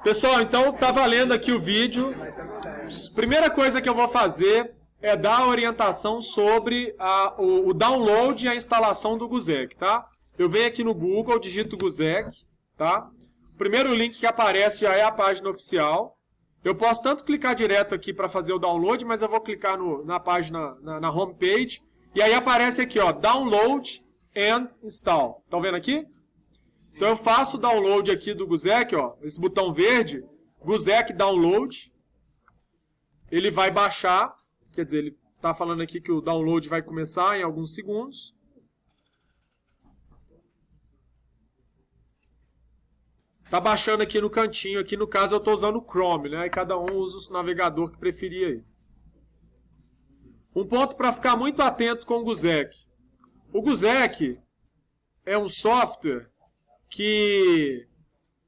Pessoal, então tá valendo aqui o vídeo. Primeira coisa que eu vou fazer é dar a orientação sobre o download e a instalação do GUSEC, tá? Eu venho aqui no Google, digito GUSEC, tá? O primeiro link que aparece já é a página oficial. Eu posso tanto clicar direto aqui para fazer o download, mas eu vou clicar na página, na homepage, e aí aparece aqui, ó, Download and Install. Estão vendo aqui? Então eu faço o download aqui do GUSEC, ó, esse botão verde, GUSEC Download. Ele vai baixar, quer dizer, ele está falando aqui que o download vai começar em alguns segundos. Está baixando aqui no cantinho, aqui no caso eu estou usando o Chrome, né? E cada um usa o navegador que preferir aí. Um ponto para ficar muito atento com o GUSEC. O GUSEC é um software que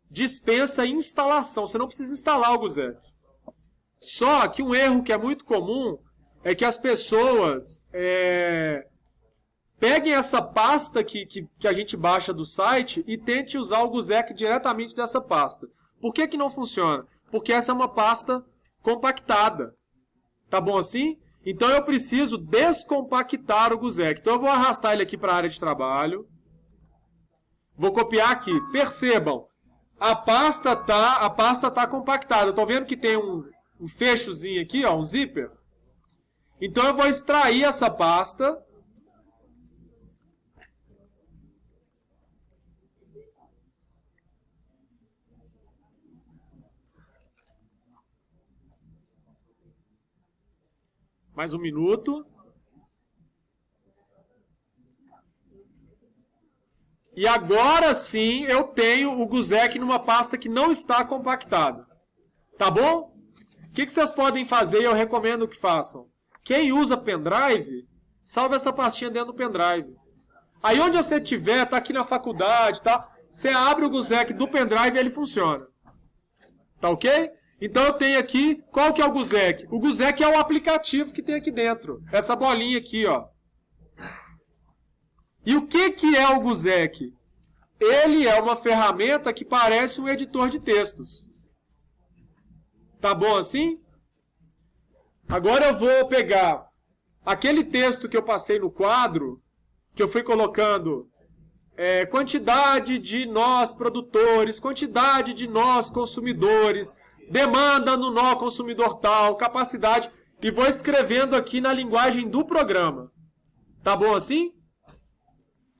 dispensa instalação. Você não precisa instalar o GUSEC. Só que um erro que é muito comum é que as pessoas peguem essa pasta que a gente baixa do site e tente usar o GUSEC diretamente dessa pasta. Por que que não funciona? Porque essa é uma pasta compactada. Tá bom assim? Então eu preciso descompactar o GUSEC. Então eu vou arrastar ele aqui para a área de trabalho. Vou copiar aqui. Percebam, a pasta tá compactada. Estão vendo que tem um fechozinho aqui, ó, um zíper? Então eu vou extrair essa pasta. Mais um minuto. E agora sim eu tenho o GUSEC numa pasta que não está compactada. Tá bom? O que vocês podem fazer e eu recomendo que façam? Quem usa pendrive, salve essa pastinha dentro do pendrive. Aí onde você estiver, tá aqui na faculdade, tá? Você abre o GUSEC do pendrive e ele funciona. Tá ok? Então eu tenho aqui, qual que é o GUSEC? O GUSEC é o aplicativo que tem aqui dentro. Essa bolinha aqui, ó. E o que é o GUSEC? Ele é uma ferramenta que parece um editor de textos. Tá bom assim? Agora eu vou pegar aquele texto que eu passei no quadro, que eu fui colocando quantidade de nós produtores, quantidade de nós consumidores, demanda no nó consumidor tal, capacidade, e vou escrevendo aqui na linguagem do programa. Tá bom assim?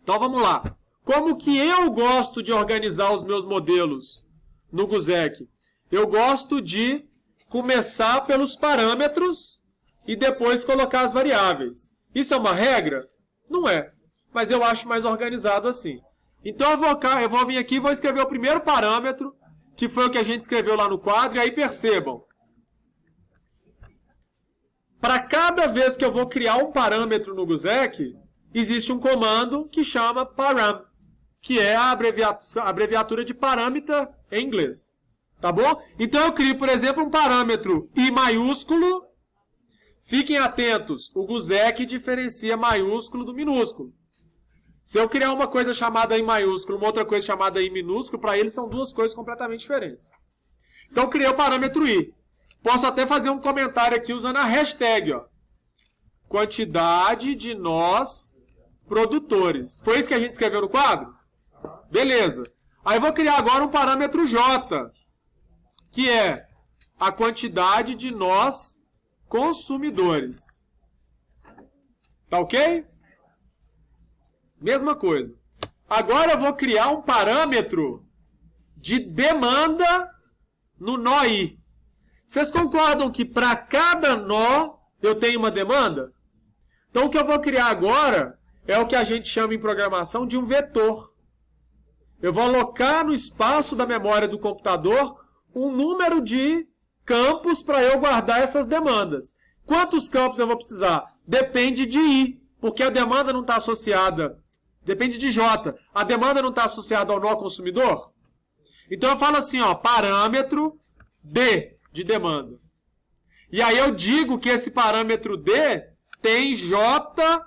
Então vamos lá. Como que eu gosto de organizar os meus modelos no GUSEC? Eu gosto de começar pelos parâmetros e depois colocar as variáveis. Isso é uma regra? Não é. Mas eu acho mais organizado assim. Então eu vou vir aqui e vou escrever o primeiro parâmetro, que foi o que a gente escreveu lá no quadro, e aí percebam. Para cada vez que eu vou criar um parâmetro no GUSEC, existe um comando que chama param, que é a abreviatura de parâmetro em inglês. Tá bom? Então eu crio, por exemplo, um parâmetro I maiúsculo. Fiquem atentos, o GUSEC diferencia maiúsculo do minúsculo. Se eu criar uma coisa chamada I maiúsculo, uma outra coisa chamada I minúsculo, para eles são duas coisas completamente diferentes. Então eu criei o parâmetro I. Posso até fazer um comentário aqui usando a hashtag, ó. Quantidade de nós produtores. Foi isso que a gente escreveu no quadro? Beleza. Aí eu vou criar agora um parâmetro J, que é a quantidade de nós consumidores. Tá ok? Mesma coisa. Agora eu vou criar um parâmetro de demanda no nó I. Vocês concordam que para cada nó eu tenho uma demanda? Então o que eu vou criar agora é o que a gente chama em programação de um vetor. Eu vou alocar no espaço da memória do computador um número de campos para eu guardar essas demandas. Quantos campos eu vou precisar? Depende de I, porque a demanda não está associada. Depende de J. A demanda não está associada ao nó consumidor? Então eu falo assim, ó, parâmetro D de demanda. E aí eu digo que esse parâmetro D tem J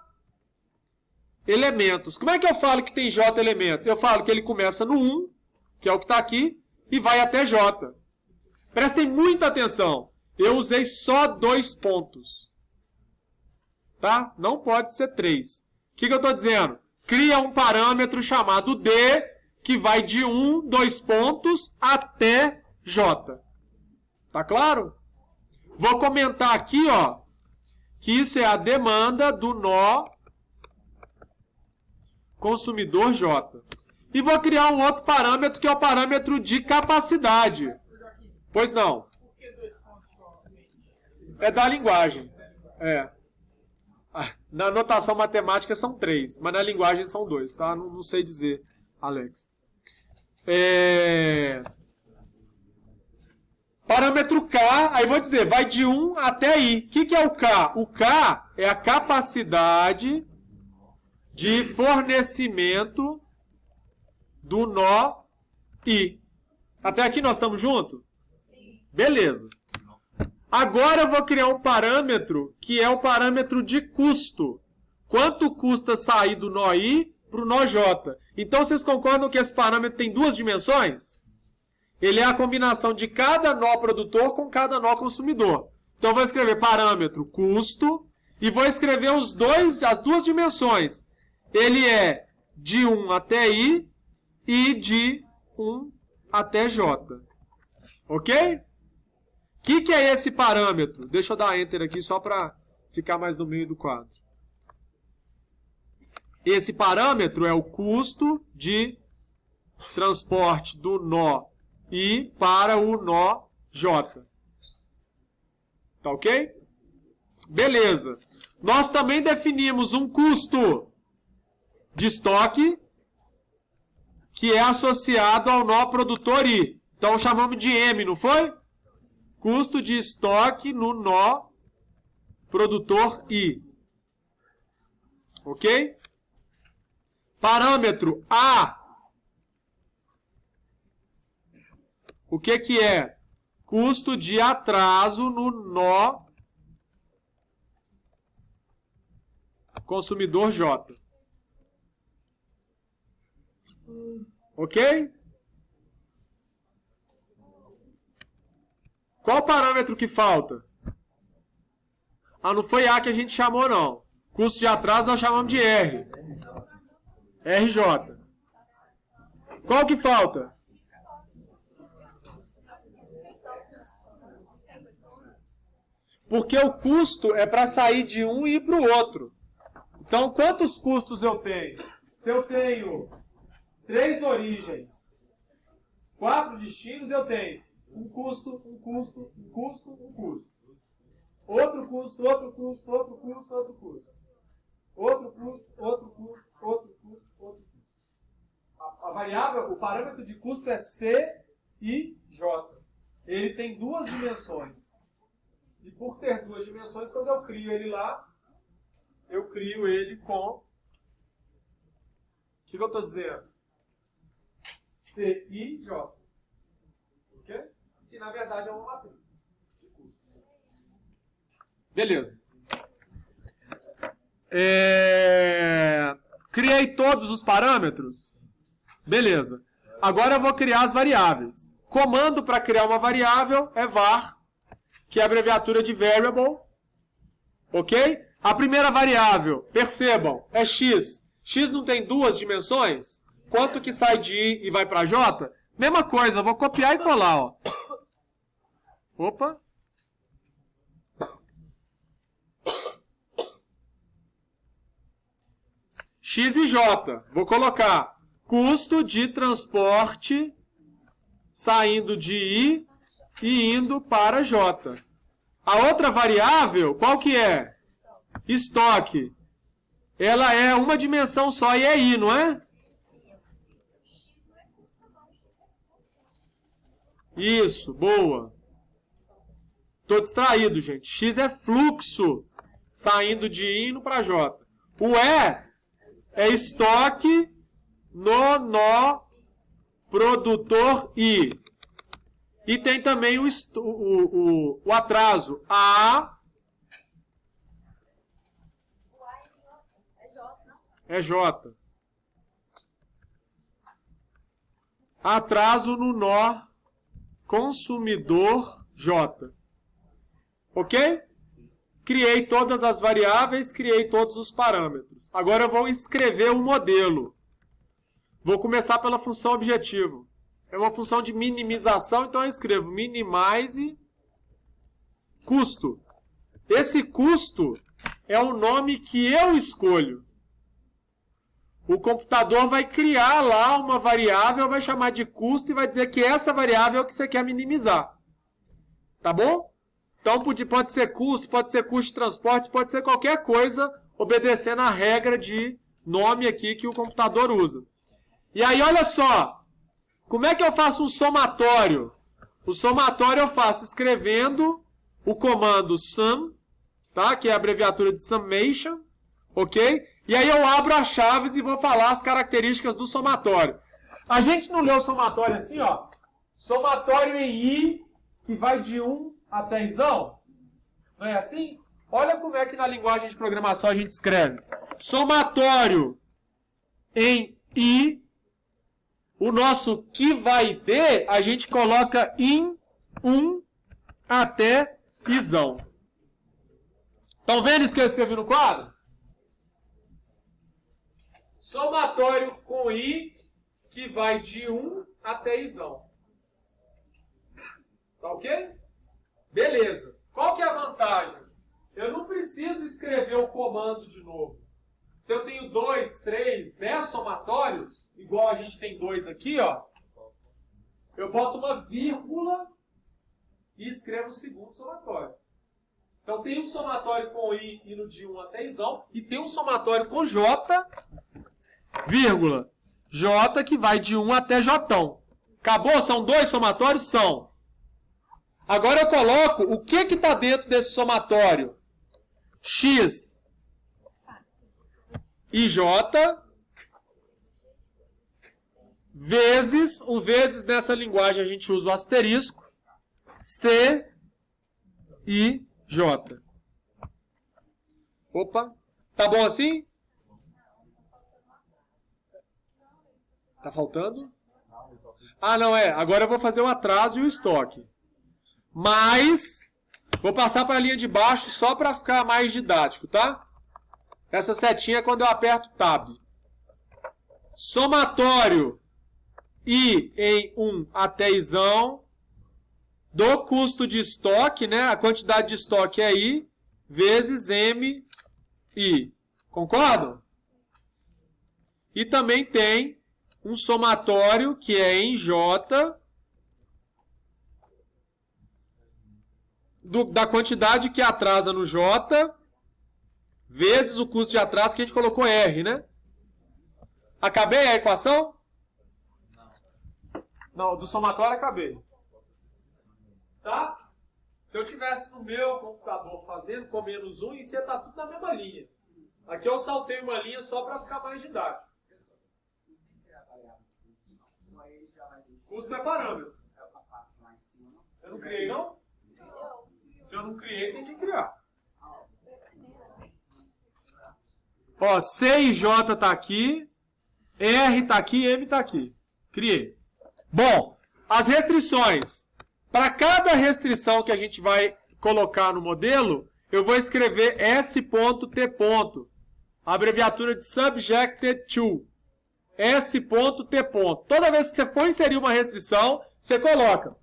elementos. Como é que eu falo que tem J elementos? Eu falo que ele começa no 1, que é o que está aqui, e vai até J. Prestem muita atenção. Eu usei só 2 pontos. Tá? Não pode ser 3. O que eu estou dizendo? Cria um parâmetro chamado D, que vai de 1, 2 pontos, até J. Tá claro? Vou comentar aqui, ó, que isso é a demanda do nó consumidor J. E vou criar um outro parâmetro, que é o parâmetro de capacidade. Pois não. É da linguagem. É. Na notação matemática são 3, mas na linguagem são 2, tá? Não sei dizer, Alex. Parâmetro K, aí vou dizer, vai de 1 até I. O que é o K? O K é a capacidade de fornecimento do nó I. Até aqui nós estamos juntos? Beleza. Agora eu vou criar um parâmetro que é o parâmetro de custo. Quanto custa sair do nó I para o nó J? Então vocês concordam que esse parâmetro tem 2 dimensões? Ele é a combinação de cada nó produtor com cada nó consumidor. Então eu vou escrever parâmetro custo e vou escrever as 2 dimensões. Ele é de 1 até I e de 1 até J. Ok? O que é esse parâmetro? Deixa eu dar Enter aqui só para ficar mais no meio do quadro. Esse parâmetro é o custo de transporte do nó I para o nó J. Tá ok? Beleza. Nós também definimos um custo de estoque que é associado ao nó produtor I. Então chamamos de M, não foi? Custo de estoque no nó produtor I. Ok? Parâmetro A. O que é? Custo de atraso no nó consumidor J. Ok? Qual parâmetro que falta? Não foi A que a gente chamou, não. Custo de atraso nós chamamos de R. RJ. Qual que falta? Porque o custo é para sair de um e ir para o outro. Então, quantos custos eu tenho? Se eu tenho 3 origens, 4 destinos, eu tenho um custo, um custo, um custo, um custo. Outro custo, outro custo, outro custo, outro custo. Outro custo, outro custo, outro custo, outro custo. A variável, o parâmetro de custo é C e J. Ele tem 2 dimensões. E por ter 2 dimensões, quando eu crio ele lá, eu crio ele com... O que eu estou dizendo? C e J. Ok? Que na verdade é uma matriz de custo. Beleza. Criei todos os parâmetros? Beleza. Agora eu vou criar as variáveis. Comando para criar uma variável é var, que é a abreviatura de variable. Ok? A primeira variável, percebam, é x. X não tem 2 dimensões? Quanto que sai de I e vai para J? Mesma coisa, eu vou copiar e colar. Ó. Opa. X e J. Vou colocar custo de transporte saindo de I e indo para J. A outra variável, qual que é? Estoque. Ela é uma dimensão só e é I, não é? Isso, boa. Estou distraído, gente. X é fluxo saindo de I indo para J. O E é estoque no nó produtor I. E tem também o atraso. A é J. Atraso no nó consumidor J. Ok? Criei todas as variáveis, criei todos os parâmetros. Agora eu vou escrever o modelo. Vou começar pela função objetivo. É uma função de minimização, então eu escrevo minimize custo. Esse custo é o nome que eu escolho. O computador vai criar lá uma variável, vai chamar de custo e vai dizer que essa variável é o que você quer minimizar. Tá bom? Então pode ser custo de transporte, pode ser qualquer coisa, obedecendo a regra de nome aqui que o computador usa. E aí, olha só, como é que eu faço um somatório? O somatório eu faço escrevendo o comando sum, tá? Que é a abreviatura de summation, ok? E aí eu abro as chaves e vou falar as características do somatório. A gente não leu o somatório assim, ó. Somatório em I, que vai de 1 até isão. Não é assim? Olha como é que na linguagem de programação a gente escreve. Somatório em I, o nosso que vai de, a gente coloca em 1 até isão. Estão vendo isso que eu escrevi no quadro? Somatório com I, que vai de 1 até isão. Tá ok? Beleza. Qual que é a vantagem? Eu não preciso escrever o comando de novo. Se eu tenho 2, 3, 10 somatórios, igual a gente tem 2 aqui, ó, eu boto uma vírgula e escrevo o segundo somatório. Então tem um somatório com I indo de 1 até isão, e tem um somatório com J, vírgula, J que vai de 1 até J. Acabou? São 2 somatórios? São. Agora eu coloco o que está dentro desse somatório. X e J vezes, o vezes nessa linguagem a gente usa o asterisco, C e J. Opa, tá bom assim? Tá faltando? Ah, não é. Agora eu vou fazer o atraso e o estoque. Mas, vou passar para a linha de baixo só para ficar mais didático, tá? Essa setinha é quando eu aperto Tab. Somatório I em 1 até isão do custo de estoque, né? A quantidade de estoque é I, vezes M, I. Concordam? E também tem um somatório que é em J da quantidade que atrasa no J vezes o custo de atraso que a gente colocou R, né? Acabei a equação? Não, do somatório acabei. Tá? Se eu tivesse no meu computador fazendo com menos 1, isso ia estar tudo na mesma linha. Aqui eu saltei uma linha só para ficar mais didático. Custo é parâmetro. Eu não criei, não? Se eu não criei, tem que criar. Ó, C e J está aqui, R está aqui, M está aqui. Criei. Bom, as restrições. Para cada restrição que a gente vai colocar no modelo, eu vou escrever S.T. A abreviatura de Subjected to. S.T. Toda vez que você for inserir uma restrição, você coloca.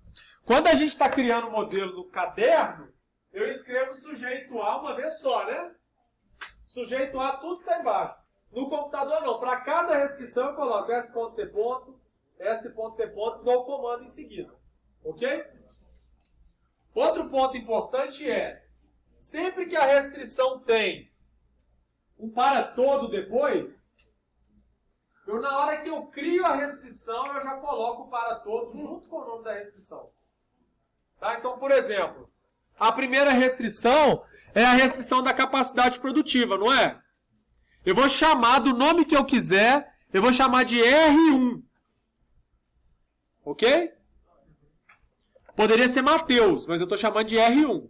Quando a gente está criando o modelo no caderno, eu escrevo sujeito A uma vez só, né? Sujeito A, tudo que está embaixo. No computador, não. Para cada restrição, eu coloco S.T, S.T, e dou o comando em seguida. Ok? Outro ponto importante é, sempre que a restrição tem um para todo depois, na hora que eu crio a restrição, eu já coloco o para todo junto com o nome da restrição. Tá? Então, por exemplo, a primeira restrição é a restrição da capacidade produtiva, não é? Eu vou chamar do nome que eu quiser, eu vou chamar de R1. Ok? Poderia ser Mateus, mas eu estou chamando de R1.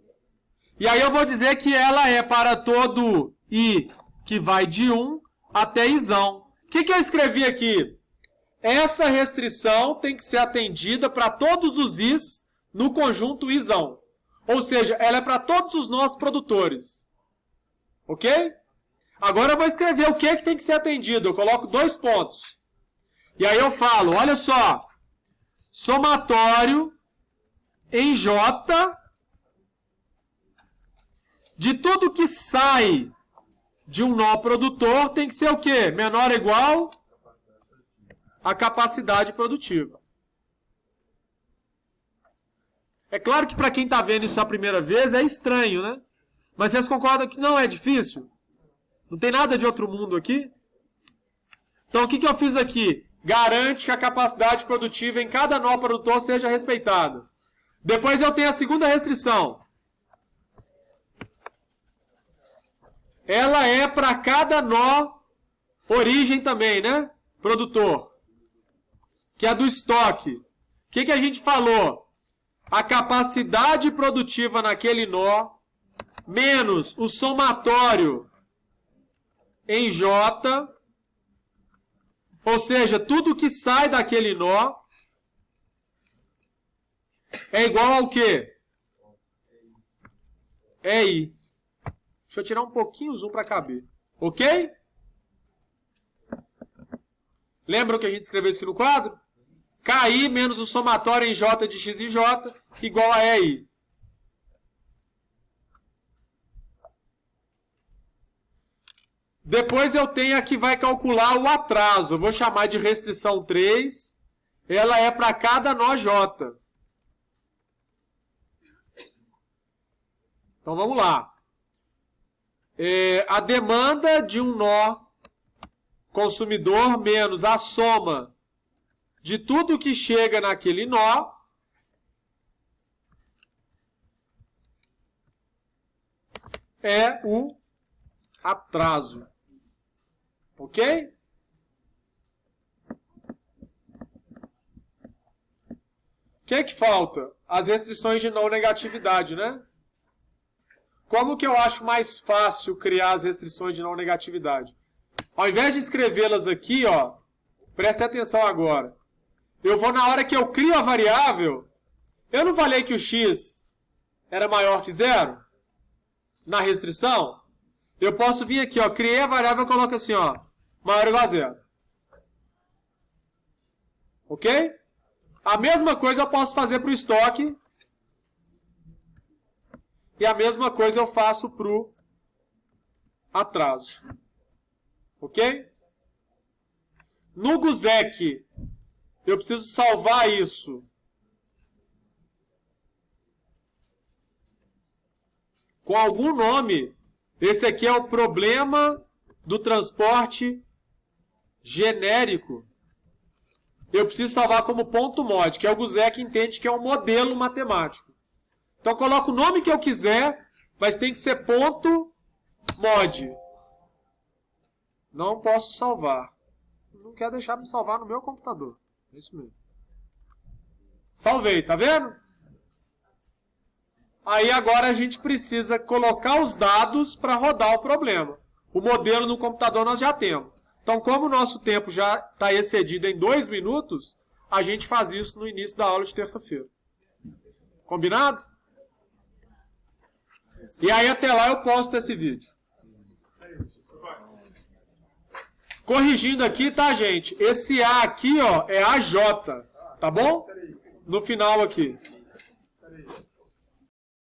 E aí eu vou dizer que ela é para todo I que vai de 1 até isão. O que eu escrevi aqui? Essa restrição tem que ser atendida para todos os Is no conjunto Izão. Ou seja, ela é para todos os nossos produtores. Ok? Agora eu vou escrever o que tem que ser atendido. Eu coloco 2 pontos. E aí eu falo, olha só. Somatório em J de tudo que sai de um nó produtor tem que ser o quê? Menor ou igual a capacidade produtiva. É claro que para quem está vendo isso a primeira vez é estranho, né? Mas vocês concordam que não é difícil? Não tem nada de outro mundo aqui? Então o que eu fiz aqui? Garante que a capacidade produtiva em cada nó produtor seja respeitada. Depois eu tenho a segunda restrição. Ela é para cada nó origem também, né? Produtor. Que é do estoque. O que a gente falou? A capacidade produtiva naquele nó menos o somatório em J, ou seja, tudo que sai daquele nó é igual ao quê? É I. Deixa eu tirar um pouquinho o zoom para caber. Ok? Lembram que a gente escreveu isso aqui no quadro? KI menos o somatório em J de X e J igual a EI. Depois eu tenho a que vai calcular o atraso. Eu vou chamar de restrição 3. Ela é para cada nó J. Então vamos lá. A demanda de um nó consumidor menos a soma de tudo que chega naquele nó é o atraso. Ok? O que falta? As restrições de não negatividade, né? Como que eu acho mais fácil criar as restrições de não negatividade? Ao invés de escrevê-las aqui, ó, preste atenção agora. Eu vou, na hora que eu crio a variável, eu não falei que o x era maior que 0? Na restrição? Eu posso vir aqui, ó, criei a variável e coloco assim, ó, maior ou igual a 0. Ok? A mesma coisa eu posso fazer para o estoque. E a mesma coisa eu faço para o atraso. Ok? No GUSEC, eu preciso salvar isso com algum nome. Esse aqui é o problema do transporte genérico. Eu preciso salvar como ponto mod, que é o GUSEC entende que é um modelo matemático. Então, eu coloco o nome que eu quiser, mas tem que ser ponto mod. Não posso salvar. Não quer deixar me salvar no meu computador. É isso mesmo. Salvei, tá vendo? Aí agora a gente precisa colocar os dados para rodar o problema. O modelo no computador nós já temos. Então, como o nosso tempo já está excedido em 2 minutos, a gente faz isso no início da aula de terça-feira. Combinado? E aí até lá eu posto esse vídeo. Corrigindo aqui, tá, gente? Esse A aqui, ó, é AJ, tá bom? No final aqui.